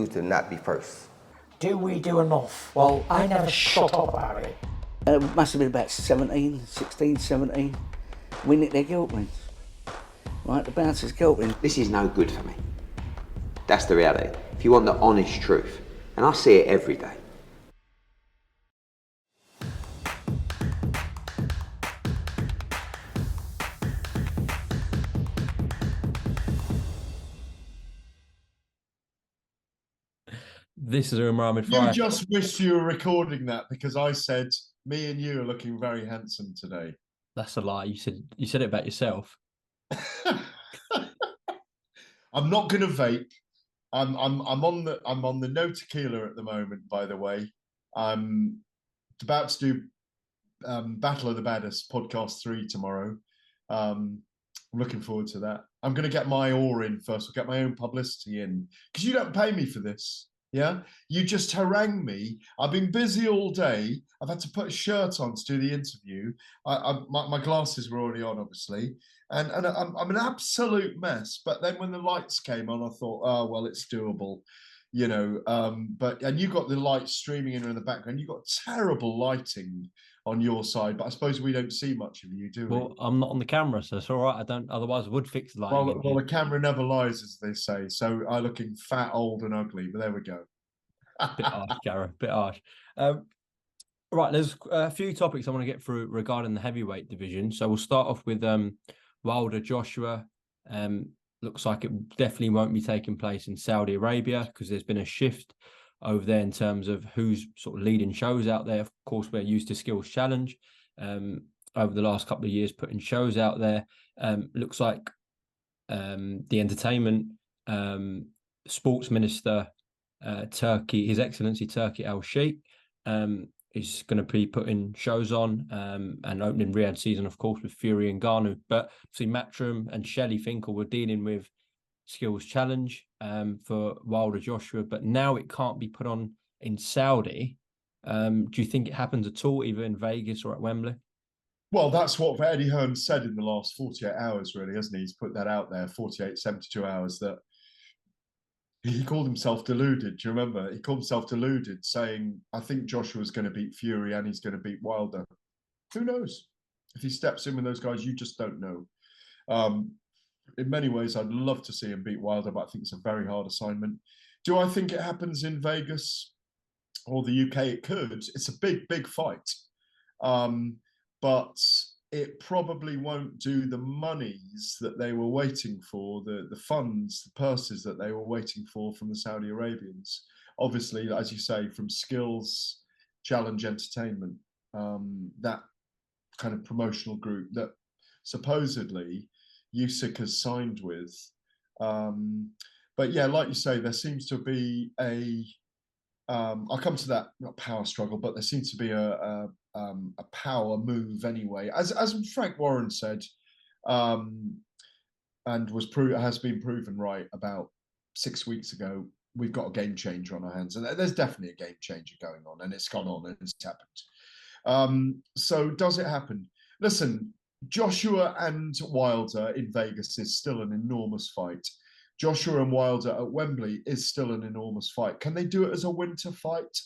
continue to not be first. Do we do enough? Well, I never shut up about it. It must have been about 16, 17. We nicked their guilt rings. Right, the bouncer's guilt ring. This is no good for me. That's the reality. If you want the honest truth, and I see it every day. This is Umar. You just wish you were recording that, because I said me and you are looking very handsome today. That's a lie. You said it about yourself. I'm not going to vape. I'm on the no tequila at the moment. By the way, I'm about to do Battle of the Baddest podcast 3 tomorrow. I'm looking forward to that. I'm going to get my oar in first. I'll get my own publicity in, because you don't pay me for this. Yeah, you just harangue me. I've been busy all day. I've had to put a shirt on to do the interview. My glasses were already on, obviously, and I'm an absolute mess. But then when the lights came on, I thought, oh well, it's doable, you know. And you got the lights streaming in the background. You got terrible lighting on your side, but I suppose we don't see much of you, do we? Well, I'm not on the camera, so it's all right. I don't. Otherwise, I would fix the lighting. Well, the camera never lies, as they say. So I'm looking fat, old, and ugly. But there we go. Bit harsh, Gareth. Bit harsh. Right, there's a few topics I want to get through regarding the heavyweight division. So we'll start off with Wilder Joshua. Looks like it definitely won't be taking place in Saudi Arabia, because there's been a shift over there in terms of who's sort of leading shows out there. Of course, we're used to Skills Challenge over the last couple of years, putting shows out there. Looks like the entertainment sports minister, Turkey, His Excellency Turkey Al-Sheikh, is going to be putting shows on and opening Riyadh season, of course, with Fury and Garnu. But see, Matchroom and Shelley Finkel were dealing with Skills Challenge for Wilder Joshua, but now it can't be put on in Saudi. Do you think it happens at all, either in Vegas or at Wembley? Well, that's what Eddie Hearn said in the last 48 hours, really, hasn't he? He's put that out there, 48, 72 hours, that he called himself deluded. Do you remember? He called himself deluded, saying, I think Joshua's going to beat Fury and he's going to beat Wilder. Who knows? If he steps in with those guys, you just don't know. In many ways, I'd love to see him beat Wilder, but I think it's a very hard assignment. Do I think it happens in Vegas or the UK? It could. It's a big, big fight. But it probably won't do the monies that they were waiting for, the funds, the purses that they were waiting for from the Saudi Arabians. Obviously, as you say, from Skills Challenge Entertainment, that kind of promotional group that supposedly Usyk has signed with. But yeah, like you say, there seems to be I'll come to that, not power struggle, but there seems to be a power move anyway, as Frank Warren said, and has been proven right about 6 weeks ago. We've got a game changer on our hands, and there's definitely a game changer going on, and it's gone on and it's happened. So does it happen? Listen, Joshua and Wilder in Vegas is still an enormous fight. Joshua and Wilder at Wembley is still an enormous fight. Can they do it as a winter fight?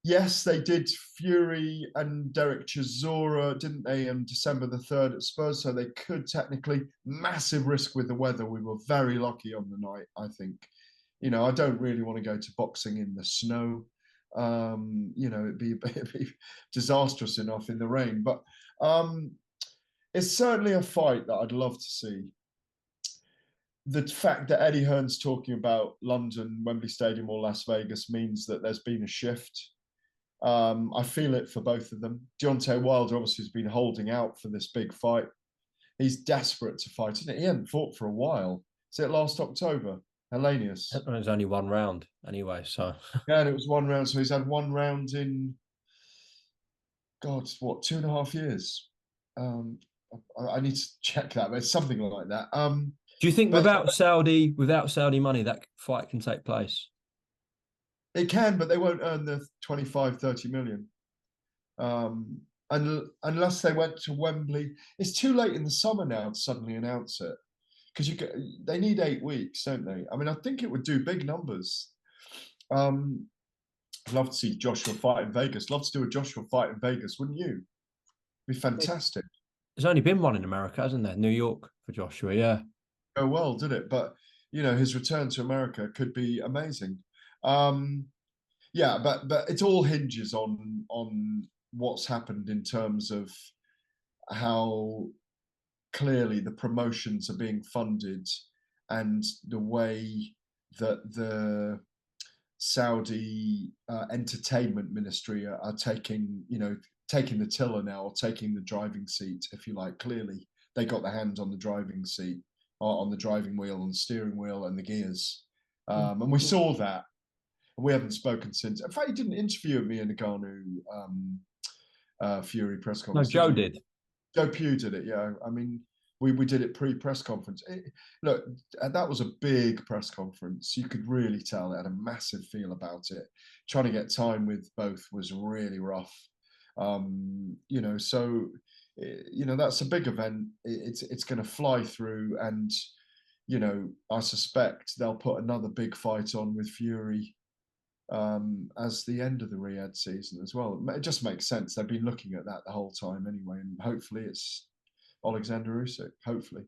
Yes, they did Fury and Derek Chisora, didn't they, on December the 3rd at Spurs, so they could technically. Massive risk with the weather. We were very lucky on the night, I think. You know, I don't really want to go to boxing in the snow. You know, it'd be disastrous enough in the rain. But it's certainly a fight that I'd love to see. The fact that Eddie Hearn's talking about London, Wembley Stadium or Las Vegas means that there's been a shift. I feel it for both of them. Deontay Wilder obviously has been holding out for this big fight. He's desperate to fight, isn't it? He hadn't fought for a while. Is it last October? Hellenius. It was only one round anyway, so. Yeah, and it was one round. So he's had one round in, God, what, 2.5 years? I need to check that, but it's something like that. Do you think without Saudi money, that fight can take place? It can, but they won't earn the 25, 30 million. Unless they went to Wembley. It's too late in the summer now to suddenly announce it. because they need 8 weeks, don't they? I mean, I think it would do big numbers. I'd love to see Joshua fight in Vegas. Love to do a Joshua fight in Vegas, wouldn't you? Be fantastic. There's only been one in America, hasn't there? New York for Joshua, yeah. Go well, did it? But his return to America could be amazing. Yeah, but it all hinges on what's happened in terms of how clearly the promotions are being funded and the way that the Saudi entertainment ministry are taking the tiller now, or taking the driving seat, if you like. Clearly, they got their hands on the driving seat, on the driving wheel, on the steering wheel, and the gears, and we saw that. We haven't spoken since. In fact, he didn't interview me in the Ngannou Fury press No, conference. Joe did. Joe Pugh did it. Yeah, I mean, we did it pre-press conference. Look, that was a big press conference. You could really tell it had a massive feel about it. Trying to get time with both was really rough. So that's a big event. It's going to fly through, and I suspect they'll put another big fight on with Fury as the end of the Riyadh season as well. It just makes sense. They've been looking at that the whole time anyway, and hopefully it's Oleksandr Usyk. Hopefully.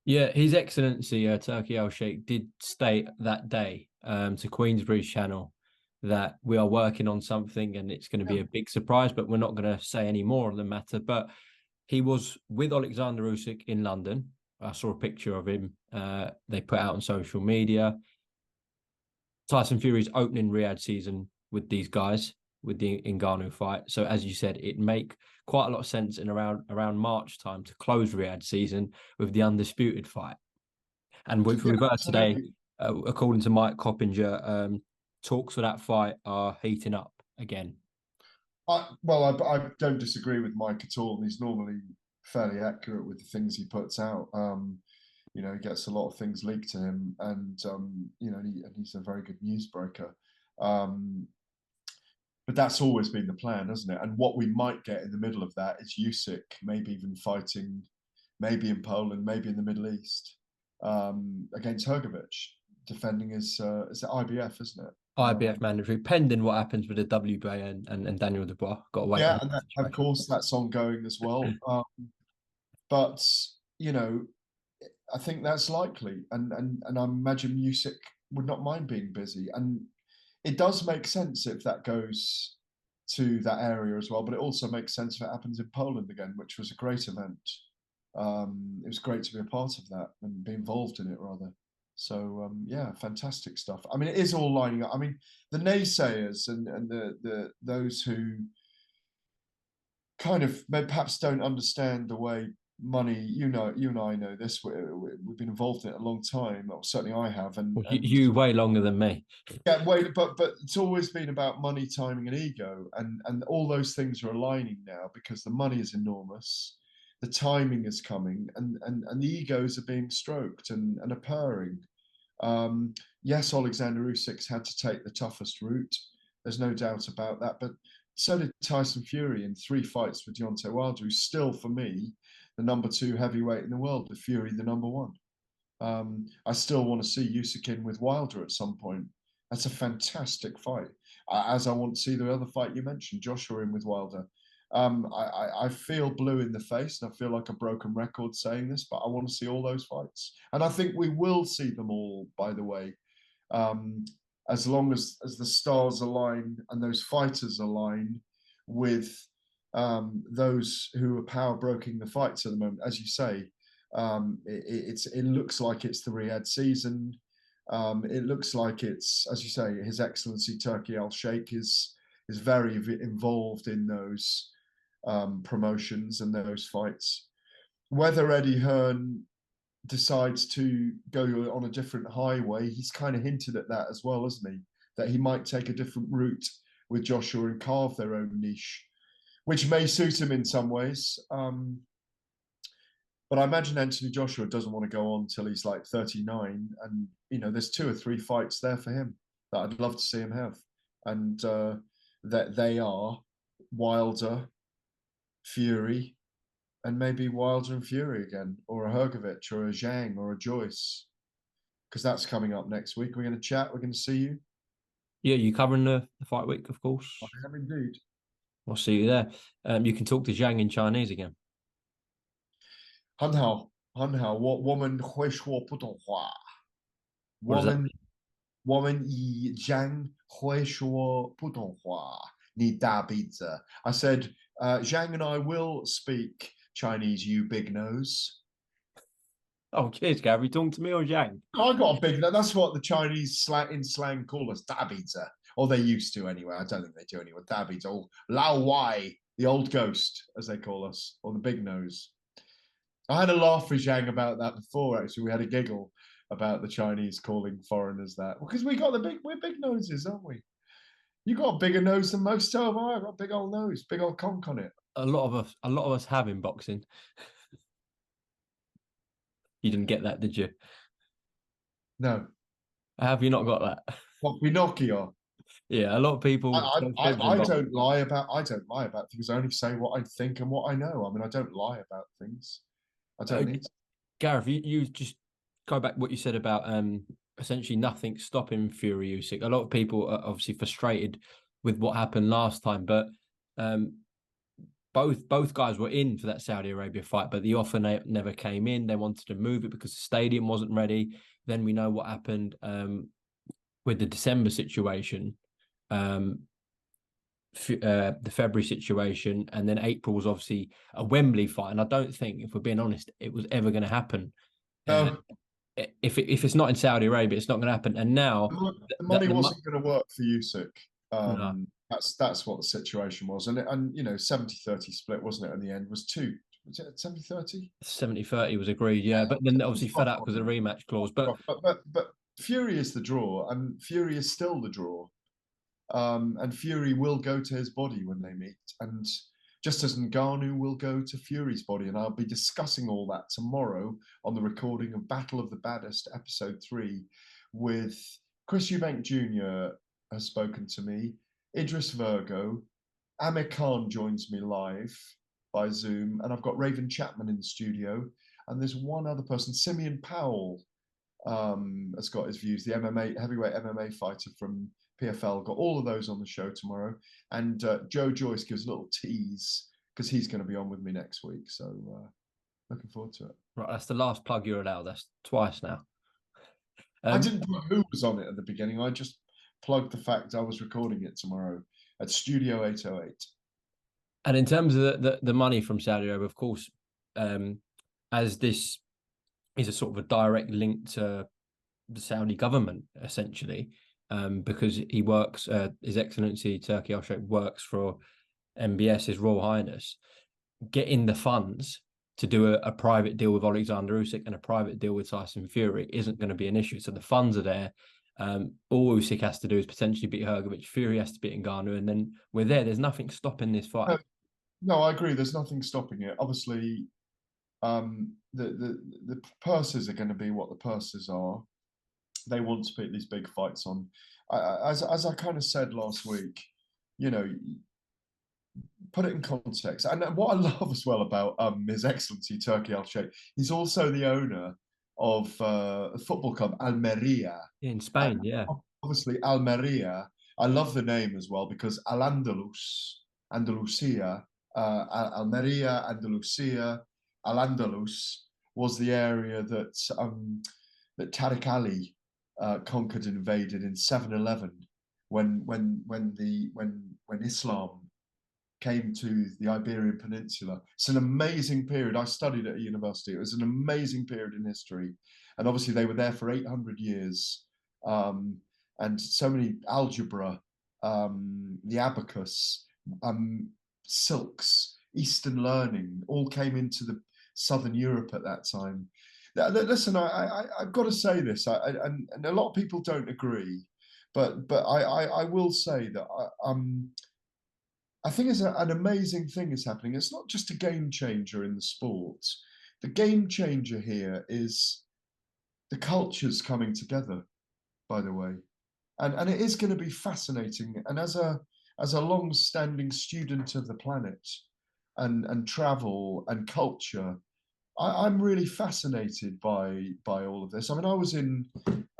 Yeah, His Excellency Turki Al-Sheikh did state that day to Queensbury's channel that we are working on something and it's going to be a big surprise, but we're not going to say any more on the matter. But he was with Oleksandr Usyk in London. I saw a picture of him. They put out on social media. Tyson Fury's opening Riyadh season with these guys, with the Ngannou fight. So as you said, it make quite a lot of sense in around March time to close Riyadh season with the undisputed fight. And we've heard today, according to Mike Coppinger, talks for that fight are heating up again. I don't disagree with Mike at all. He's normally fairly accurate with the things he puts out. He gets a lot of things leaked to him, and he's a very good newsbreaker. But that's always been the plan, hasn't it? And what we might get in the middle of that is Usyk maybe even fighting, maybe in Poland, maybe in the Middle East, against Hrgovic, defending his IBF, isn't it? IBF mandatory, pending what happens with the WBA and Daniel Dubois. Got to wait. Yeah, and of course that's ongoing as well. But I think that's likely, and I imagine Usyk would not mind being busy, and it does make sense if that goes to that area as well. But it also makes sense if it happens in Poland again, which was a great event. It was great to be a part of that and be involved in it, rather. So fantastic stuff. I mean, it is all lining up. I mean, the naysayers and the those who kind of perhaps don't understand the way money, you and I know this, we've been involved in it a long time, or certainly I have, and you way longer than me. Yeah, but it's always been about money, timing, and ego, and all those things are aligning now because the money is enormous, the timing is coming, and the egos are being stroked and are purring. Yes, Oleksandr Usyk's had to take the toughest route. There's no doubt about that, but so did Tyson Fury in 3 fights with Deontay Wilder, who's still, for me, the number 2 heavyweight in the world, with Fury the number 1. I still want to see Usyk in with Wilder at some point. That's a fantastic fight. As I want to see the other fight you mentioned, Joshua in with Wilder. I feel blue in the face, and I feel like a broken record saying this, but I want to see all those fights. And I think we will see them all, by the way, as long as the stars align and those fighters align with those who are power broking the fights at the moment. As you say, it looks like it's the Riyadh season. It looks like it's, as you say, His Excellency Turki Al-Sheikh is very involved in those promotions and those fights. Whether Eddie Hearn decides to go on a different highway, he's kind of hinted at that as well, hasn't he? That he might take a different route with Joshua and carve their own niche, which may suit him in some ways. But I imagine Anthony Joshua doesn't want to go on till he's like 39, and there's 2 or 3 fights there for him that I'd love to see him have, and that they are Wilder, Fury, and maybe Wilder and Fury again, or a Hergovich, or a Zhang, or a Joyce, because that's coming up next week. We're going to chat. We're going to see you. Yeah, you covering the fight week, of course. I am indeed. I'll see you there. You can talk to Zhang in Chinese again. 很好，很好。我们会说普通话。What does that mean? 我们以Zhang 会说普通话。你大鼻子。I said, Zhang and I will speak Chinese, you big nose. Oh, cheers, Gav. You talking to me or Zhang? I got a big nose. That's what the Chinese in slang call us, da pizza. Or they used to anyway. I don't think they do anymore. Da pizza. Or Lao Wai, the old ghost, as they call us, or the big nose. I had a laugh with Zhang about that before, actually. We had a giggle about the Chinese calling foreigners that. Because we're big noses, aren't we? You got a bigger nose than most, so have I. I've got a big old nose, big old conch on it. A lot of us have in boxing. You didn't get that, did you? No. Have you not got that? What, Pinocchio? Yeah, a lot of people. I don't lie about things. I only say what I think and what I know. I mean, I don't lie about things. I don't need to. Gareth, you just go back what you said about essentially nothing stopping Fury-Usyk. A lot of people are obviously frustrated with what happened last time, but both guys were in for that Saudi Arabia fight, but the offer never came in. They wanted to move it because the stadium wasn't ready. Then we know what happened with the December situation, the February situation, and then April was obviously a Wembley fight. And I don't think, if we're being honest, it was ever going to happen. If it's not in Saudi Arabia, it's not going to happen. And now the money wasn't going to work for Usyk. No. That's what the situation was. And 70-30 split, wasn't it? In the end, was it 70-30? 70-30 was agreed, yeah. But then obviously fell out because of the rematch clause. But Fury is the draw, and Fury is still the draw. And Fury will go to his body when they meet. And just as Ngannou will go to Fury's body. And I'll be discussing all that tomorrow on the recording of Battle of the Baddest, episode 3, with Chris Eubank Jr. has spoken to me, Idris Virgo, Amir Khan joins me live by Zoom, and I've got Raven Chapman in the studio, and there's one other person, Simeon Powell, has got his views, the heavyweight MMA fighter from PFL. Got all of those on the show tomorrow, and Joe Joyce gives a little tease because he's going to be on with me next week, so looking forward to it. Right, that's the last plug you're allowed. That's twice now. I didn't put who was on it at the beginning. I just plugged the fact I was recording it tomorrow at Studio 808. And in terms of the money from Saudi Arabia, of course, as this is a sort of a direct link to the Saudi government, essentially, because he works, His Excellency Turki Al-Sheikh works for MBS, His Royal Highness, getting the funds to do a private deal with Oleksandr Usyk and a private deal with Tyson Fury isn't going to be an issue. So the funds are there. All Usyk has to do is potentially beat Hergovich. Fury has to beat Ngannou, and then we're there. There's nothing stopping this fight. No, I agree. There's nothing stopping it. Obviously, the purses are going to be what the purses are. They want to put these big fights on. As I kind of said last week, put it in context. And what I love as well about His Excellency Turki Al-Sheikh, he's also the owner of a football club, Almeria. In Spain, yeah. Obviously, Almeria. I love the name as well because Andalusia, Almeria, Andalusia, Al-Andalus was the area that Tariq Ali conquered and invaded in 711 when Islam came to the Iberian Peninsula. It's an amazing period. I studied at a university. It was an amazing period in history. And obviously they were there for 800 years. And so many algebra, the abacus, silks, Eastern learning, all came into the Southern Europe at that time. Listen, I've got to say this, and a lot of people don't agree, but I will say that I think it's an amazing thing is happening. It's not just a game changer in the sport. The game changer here is the cultures coming together, by the way. And it is going to be fascinating. And as a long-standing student of the planet, and travel and culture. I'm really fascinated by all of this. I mean, I was in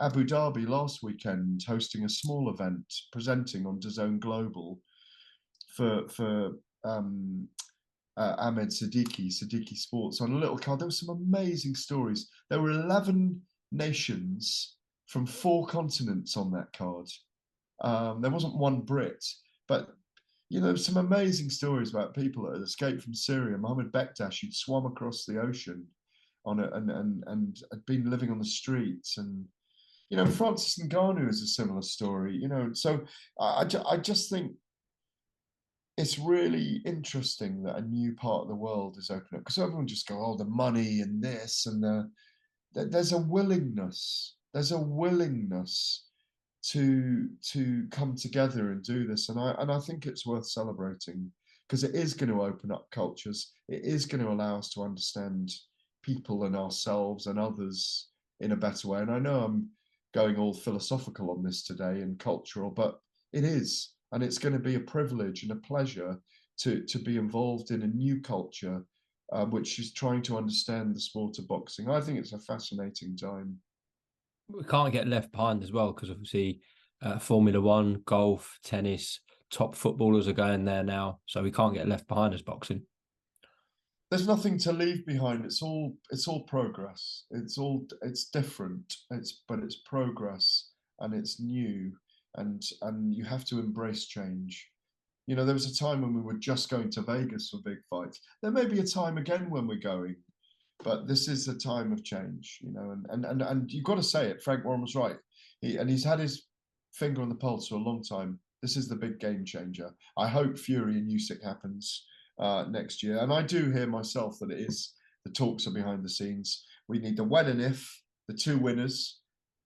Abu Dhabi last weekend hosting a small event, presenting on DAZN Global for Ahmed Siddiqui Sports on a little card. There were some amazing stories. There were 11 nations from 4 continents on that card. There wasn't one Brit, but some amazing stories about people that had escaped from Syria. Mohammed Bektash, who'd swum across the ocean on it and had been living on the streets, and Francis Ngannou is a similar story. So I just think it's really interesting that a new part of the world is opening up, because everyone just go, oh, the money and this and there's a willingness. There's a willingness to come together and do this, and I think it's worth celebrating, because it is going to open up cultures. It is going to allow us to understand people and ourselves and others in a better way. And I know I'm going all philosophical on this today and cultural, but it is, and it's going to be a privilege and a pleasure to be involved in a new culture, which is trying to understand the sport of boxing. I think it's a fascinating time. We can't get left behind as well, because obviously Formula One, golf, tennis, top footballers are going there now, so we can't get left behind as boxing. There's nothing to leave behind. It's all progress. It's different. But it's progress, and it's new, and you have to embrace change. There was a time when we were just going to Vegas for big fights. There may be a time again when we're going, but this is a time of change, and you've got to say it. Frank Warren was right. He's had his finger on the pulse for a long time. This is the big game changer. I hope Fury and Usyk happens next year. And I do hear myself that the talks are behind the scenes. We need the when and if, the 2 winners.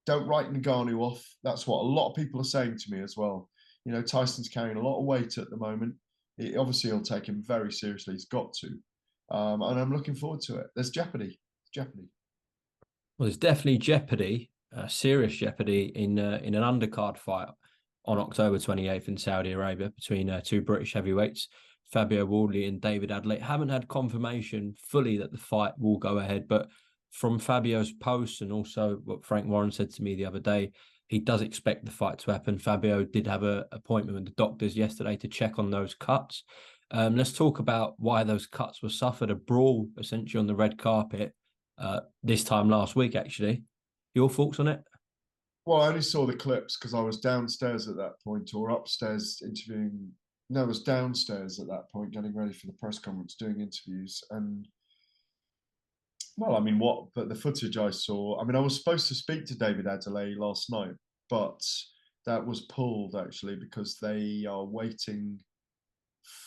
Don't write Ngannou off. That's what a lot of people are saying to me as well. Tyson's carrying a lot of weight at the moment. Obviously, he'll take him very seriously. He's got to. And I'm looking forward to it. There's jeopardy. Jeopardy. Well, there's definitely jeopardy, serious jeopardy in an undercard fight on October 28th in Saudi Arabia between 2 British heavyweights, Fabio Wardley and David-Adeleye. Haven't had confirmation fully that the fight will go ahead, but from Fabio's posts and also what Frank Warren said to me the other day, he does expect the fight to happen. Fabio did have an appointment with the doctors yesterday to check on those cuts. Let's talk about why those cuts were suffered. A brawl, essentially, on the red carpet this time last week, actually. Your thoughts on it? Well, I only saw the clips because I was downstairs at that point, or upstairs interviewing. No, I was downstairs at that point, getting ready for the press conference, doing interviews. And, well, I mean, but the footage I saw, I mean, I was supposed to speak to David-Adeleye last night, but that was pulled, actually, because they are waiting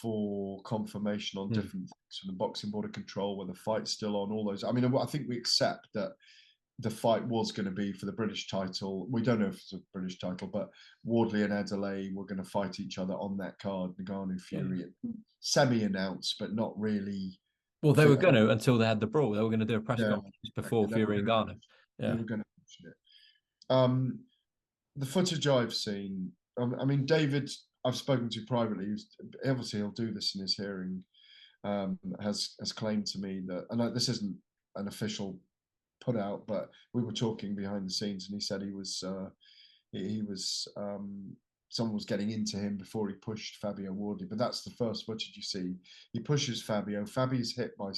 for confirmation on different things from the Boxing Board of Control, where the fight's still on, all those. I mean, I think we accept that the fight was going to be for the British title. We don't know if it's a British title, but Wardley and Adeleye were going to fight each other on that card. Ngannou, Fury, semi-announced, but not really. Well, they were going to until they had the brawl. They were going to do a press Yeah, conference before Fury and Ngannou. Yeah, they were going to mention it. The footage I've seen, I mean, David, I've spoken to privately. Obviously, he'll do this in his hearing. Has claimed to me that, and this isn't an official put out, but we were talking behind the scenes, and he said someone was getting into him before he pushed Fabio Wardley. But that's the first footage you see. He pushes Fabio. Fab is hit by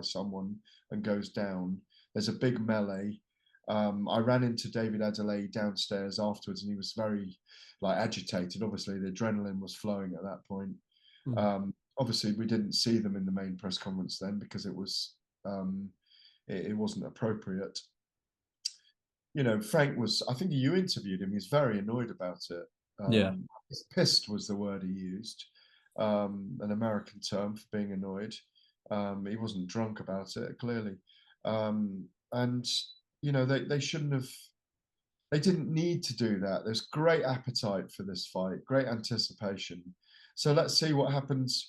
someone and goes down. There's a big melee. I ran into David-Adeleye downstairs afterwards, and he was very agitated. Obviously, the adrenaline was flowing at that point. Obviously, we didn't see them in the main press conference then, because it wasn't appropriate. Frank was, I think you interviewed him, he's very annoyed about it. Pissed was the word he used, an American term for being annoyed. He wasn't drunk about it, clearly. And, they shouldn't have, they didn't need to do that. There's great appetite for this fight, great anticipation. So let's see what happens,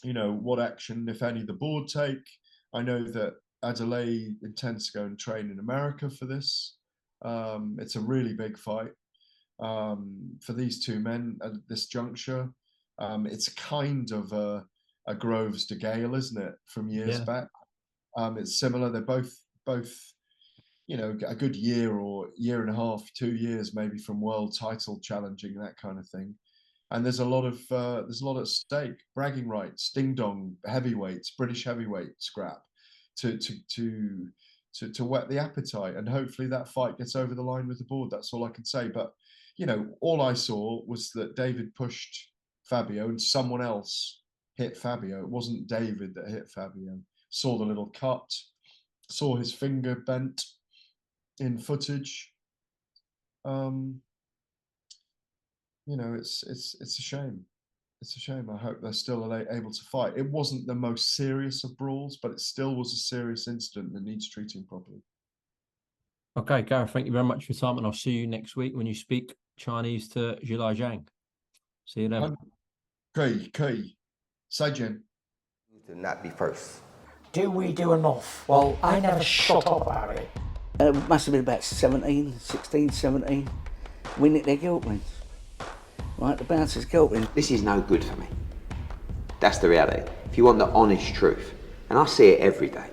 what action, if any, the board take. I know that Adeleye intends to go and train in America for this. It's a really big fight for these 2 men at this juncture. It's kind of a Groves de Gale, isn't it, from years Yeah. back? It's similar. They're both, you know, a good year or year and a half, 2 years maybe from world title challenging, that kind of thing. And there's a lot at stake. Bragging rights, ding dong, heavyweights, British heavyweight scrap, to whet the appetite, and hopefully that fight gets over the line with the board. That's all I can say. But you know, all I saw was that David pushed Fabio and someone else hit Fabio. It wasn't David that hit Fabio. Saw the little cut, saw his finger bent in footage. You know, it's a shame. It's a shame. I hope they're still able to fight. It wasn't the most serious of brawls, but it still was a serious incident that needs treating properly. Okay, Gareth, thank you very much for your time, and I'll see you next week when you speak Chinese to Zhilai Zhang. See you then. 可以，再见。 To not be first. Do we do enough? Well, I never shut up about it. It must have been about 17, 16, 17. We nicked their guilt rings. Right, the bouncer's guilt ring. This is no good for me. That's the reality. If you want the honest truth, and I see it every day.